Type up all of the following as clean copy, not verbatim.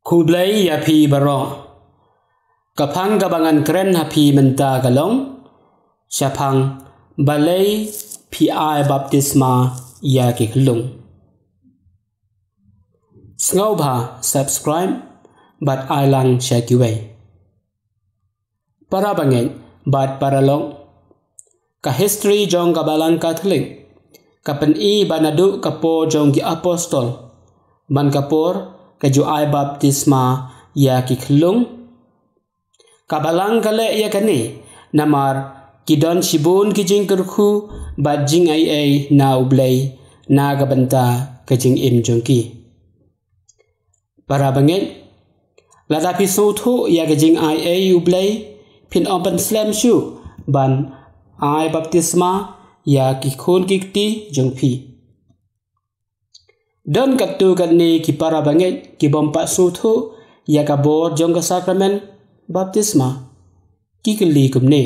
Kublai ya pi baro kapang gabangan keren hapi menta galong syapang balai pi ai baptisma ya ki klung sngau ba subscribe bat ai lang share kiwei para bangen bat para long ka history jong gabalang Catholic kapen i banadu kapo jong ki apostol ban kapor kaju ai baptisma ya ki klung kabalang kale ya kane namar kidon shibun ki jing kerku bat jing ai na ublay na gabanta kajing im jongki para banget lada pisu thu ya kajing ai ublay pin open slam shu ban ai baptisma ya ki khon kikti jongpi don katu kani ki para banget ki bompa suthu ya ka bor jong ka sakramen baptisma ki kli kumne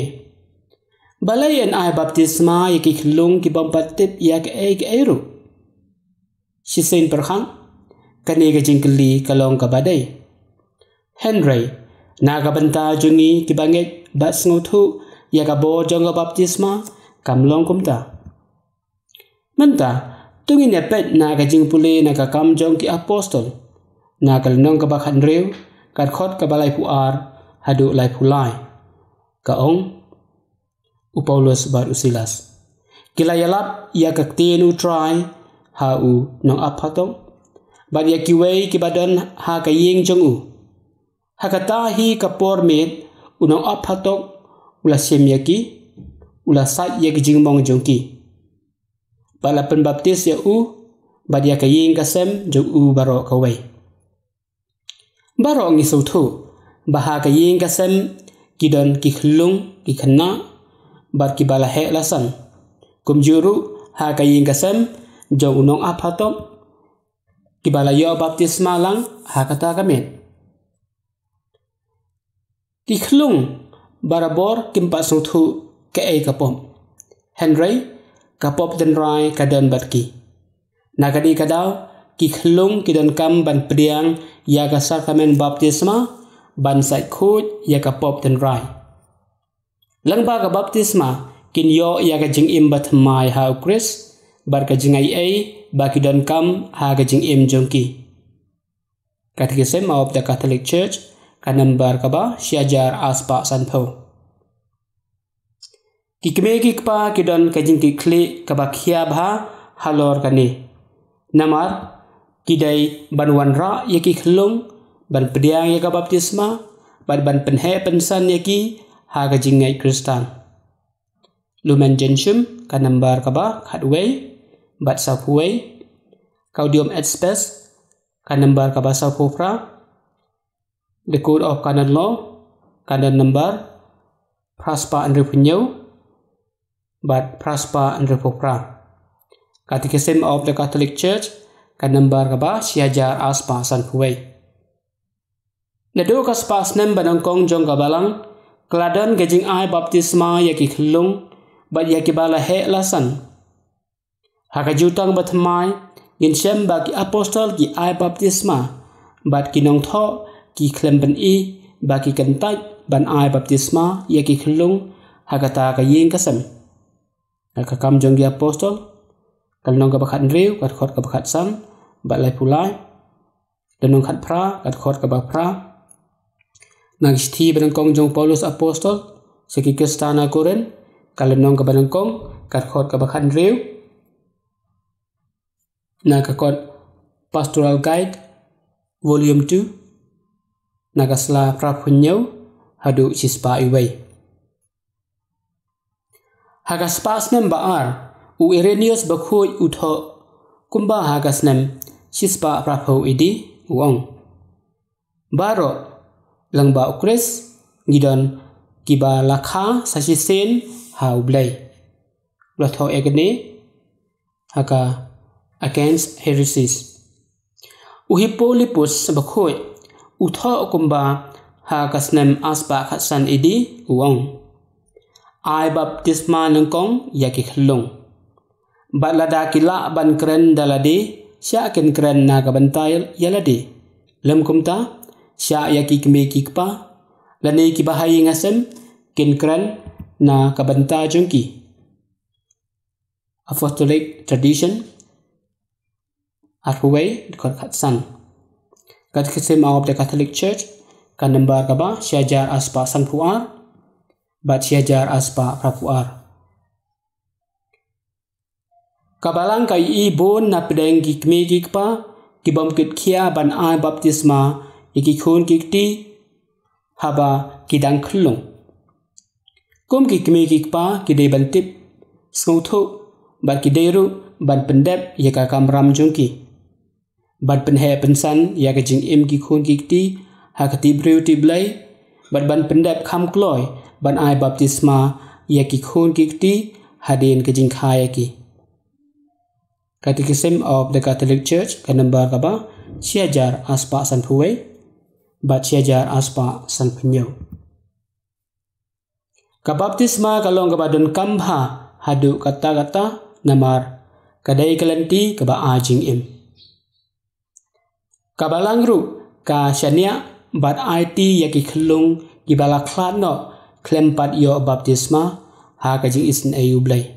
balai en ai baptisma ya ki khlung ki bompa tip ya ka ru shisen perkhang kani ka jingkli kalong ka badai Henry na ka banta jungi ki banget bas nguthu ya ka bor jong ka baptisma kamlong kumta menta tungin nepet na kajing pule na kakam jong ki apostol na kalnong ka bakhan rew kat khot ka balai puar hadu lai pulai ka ong Paulus bar usilas kilayalap ya kaktinu try ha u nong aphatong bad ya kiwei ki badon ha kaying jong u ha kata hi kapor met unong aphatong ula sem yaki ula sat ya kijing mong jong ki bala penbaptis ya u badia kaying kasem jong u baro kawai baro ngi sautu baha kaying kasem kidon ki khlung ki khna bar ki bala he lasan kumjuru ha kaying kasem jong unong aphatom ki bala yo baptisma lang ha kata kamen ki khlung barabor kimpa sautu ke ai kapom Henry kapop den rai kadon batki nagadi kadau ki khlung kidon kam ban priang ya ka sakramen baptisma ban sai khut ya kapop den rai langba ka baptisma kin yo ya ka jing im bat mai ha Chris bar ka jing ai ba kidon kam ha ka jing im jongki Catechism of the Catholic Church ka number ka ba syajar aspa sanpho kikme kikpa kidon kajing kikli kabakhia bha halor kani namar kidai banwan ra yaki khlung ban pediang yaka baptisma ban penhe pensan yaki ha kajing ngai kristan lumen gentium ka number kaba khatwei bat sapuei kaudium et spes ka number kaba sapupra the code of canon law canon number praspa andre punyau but praspa and repopra. Catechism of the Catholic Church ka number ka ba siajar aspa san puwei. Nado ka spas nem banangkong jong kabalang kladon gajing ai baptisma yaki khlung bat yaki bala he lasan. Haka jutang batmai yin shem ba ki apostol ki ai baptisma bat kinong tho ki klemben i ba ki kentai ban ai baptisma yaki khlung hakata ka yin kasem. Kakam jong gi apostol kalnong ka bakhat rew kat khot ka bakhat sam bat lai pulai danong khat pra kat khot ka ba pra nagisti banangkong jong Paulus apostol seki kristana koren kalnong ka banangkong kat khot ka bakhat rew na ka kot pastoral guide volume 2 nagasla pra punyau hadu sispa iwei hagas pas nem baar u Irenaeus bakhui utho kumba hagas nem sispa prapho idi uong baro langba ukres ngidon kiba lakha sasisen ha ublai latho egne haka against heresies uhipolipus bakhui utho kumba hagas nem aspa khatsan idi uong ai baptisma nangkong yaki khlung balada kila ban kren dalade sya ken kren na ka bantai yalade lam kumta sya ya ki kme ki kpa lane ki bahai ngasem kin kran na kabanta jongki. Apostolic tradition arhuway dikot khatsan. Catechism of the Catholic Church kan number kaba syajar aspa sanpuar bat syajar aspa prapuar. Kabalang kai i bon na pedeng ki kme ki kpa ki bom kit khia ban ai baptisma ki khon ki ti haba ki dang khlung. Kum ki kme ki kpa ki de ban tip skotho bat ki deru ban pendep ya ka kamram jongki. Bat penhe pensan ya ka jing im ki khon ki ti ha ka ti breu ti blai bat ban pendep kham kloy ban ai baptisma ya ki khon ki ti hadin ka jing khaya ki. Catechism of the Catholic Church kan number kaba syajar aspa sanpuway bat syajar aspa sanpunyau. Kabaptisma kalong kabadun kambha hadu kata-kata namar kadai kalanti kaba ajing im. Kabalangru ka syania bat IT yaki khlung gibala khlat no klempat yo baptisma ha kajing isin ayu blai.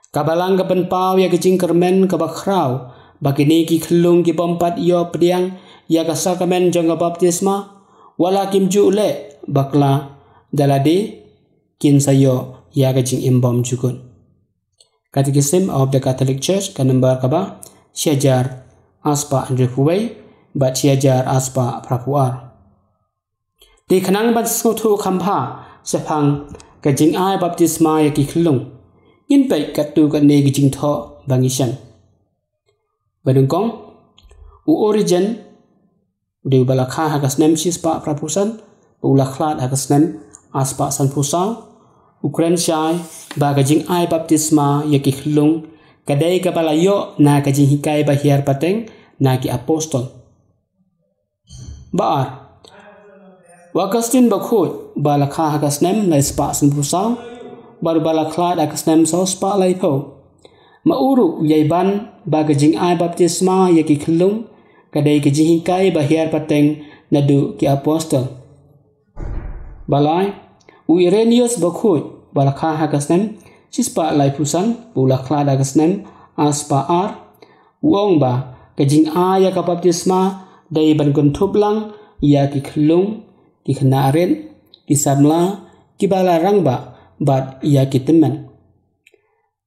Kabalang kapan pau ya kajing kermen kabakhrau bakini ki khlung ki bompat yo pediang ya kasakamen jong baptisma wala kimju le bakla dalade kin sayo ya kajing imbom jukun. Catechism of the Catholic Church kan number kaba syajar aspa andrefuway bat syajar aspa prapuar. Di khanang bat skothu khampha sepang kajing ai baptisma ya ki khlung in pai katu kan ne gijing tho bangisan. Badungkong u origin de balakha hakasnem sispa prapusan ulaklat hakasnem aspa sanpusau Ukran syai ba kajing ai baptisma ya ki khlung kadai kapala yo na kajing hikai bahiar pateng na ki apostol. Baar Wakastin bakhut balakha hakasnem lai spa sanpusau baru balaklat hakasnem so spa lai po. Mauru yaiban ba kajing ai baptisma ya ki khlung kadai kajing hikai bahiar pateng nadu ki apostol. Balai Uirenius bakhut balakha hakasnem sispa lai pusan bulakla hakasnem aspa ar uong ba kajing aya ka baptisma dai ban guntublang ya ki khlung ki khnaren ki samla ki bala rangba bat ya ki teman.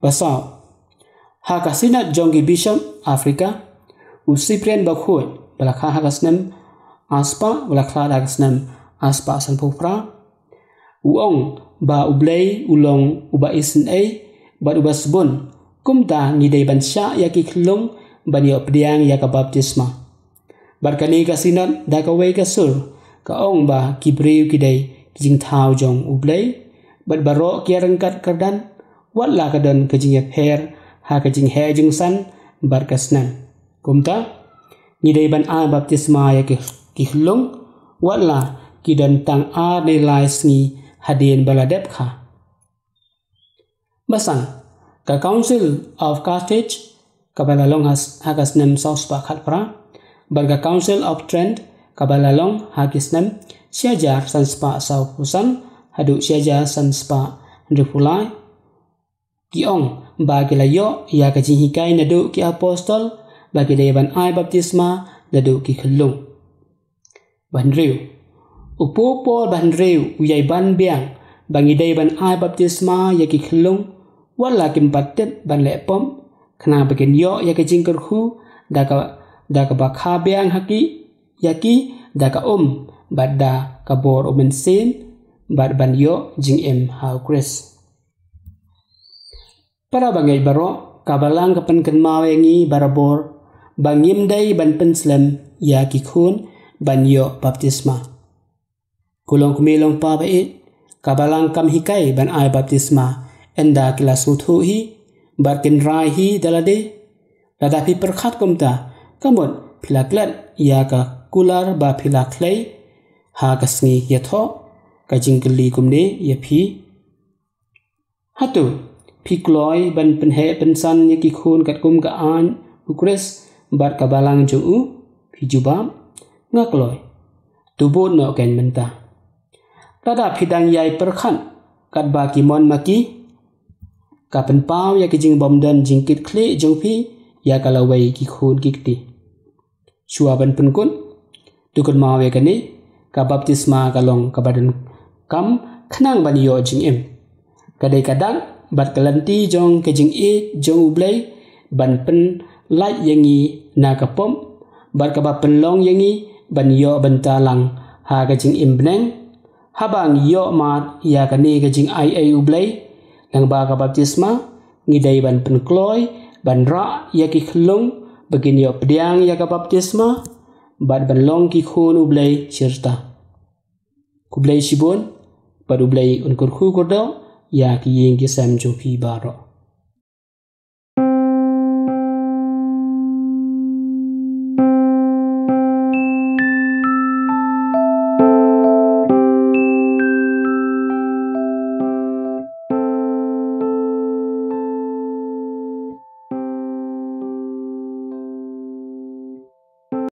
Basau hakasinat jonggi bishop Afrika Usiprian bakhut balakha hakasnem aspa bulakla hakasnem aspa sanpupra uong ba ublay ulong uba isin ay bat ubas bun kumta ngidai bansya ya ki khlung ban yo pediang ya ka baptisma barkani kasinat da ka wei ka sur ka ong ba kibreu kidai kijing thau jong ublay bat baro ki rangkat kardan wat la kadon kijing ya pher ha kijing he jing san bar kasnan kumta ngidai ban a baptisma ya ki khlung wat la kidan tang a ne lai sngi hadin baladep kha. Basang ka Council of Carthage kabalalong hakasnem sauspa khatpra barga Council of Trent kabalalong hakisnem syajar sanspa saupusan hadu syajar sanspa ndrifulai kiong bagi layo ya kajing hikai nadu ki apostol bagi deban ai baptisma nadu ki khlung. Bandriu Upopol bandreu uyai ban biang bangi dai ban ai baptisma ya ki khlung wala kim patet ban le pom khna bagen yo ya ka jing kerhu da ka bakha biang haki yaki da ka badda ka bor omen sen bad ban yo jing em ha kris. Para bangai baro kabalang kapan kan mawengi barabor bangim dai ban penslam ya ki khun ban yo baptisma. Kulong kumilong pa bait kabalang kam hikai ban ai baptisma enda kilas uthu hi barkin rai hi dalade ladapi perkhat kumta kamot philaklat ya ka kular ba philaklei ha kasngi yatho kajing keli kumne ya phi hatu phikloi ban penhe pensan ya ki khun kat kum ka an ukres bar kabalang ju phi jubam ngakloi tubuh no ken mentah. Tada phidang yai perkhan kat ba ki mon maki ka pen pau ya ki jing bom dan jingkit kle jong phi ya kalawai ki khun kikti. Shua ban pen kun tukun mawe kani ka baptisma kalong ka badan kam khnang ban yo jing em. Kadai kadang bat kalanti jong ke jing e jong ublai ban pen lai yangi na ka pom bat ka ba pen long yangi ban yo ban talang ha ka jing em bneng habang yo mat ya kani ka jing ai ublai lang ba ka baptisma ngidai ban pen kloi ban ra ya ki khlung bagin yo pediang ya ka baptisma bat ban long ki khun ublai sirta kublai sibon bat ublai unkur khu kordo ya ki yeng ki sam jo phi baro.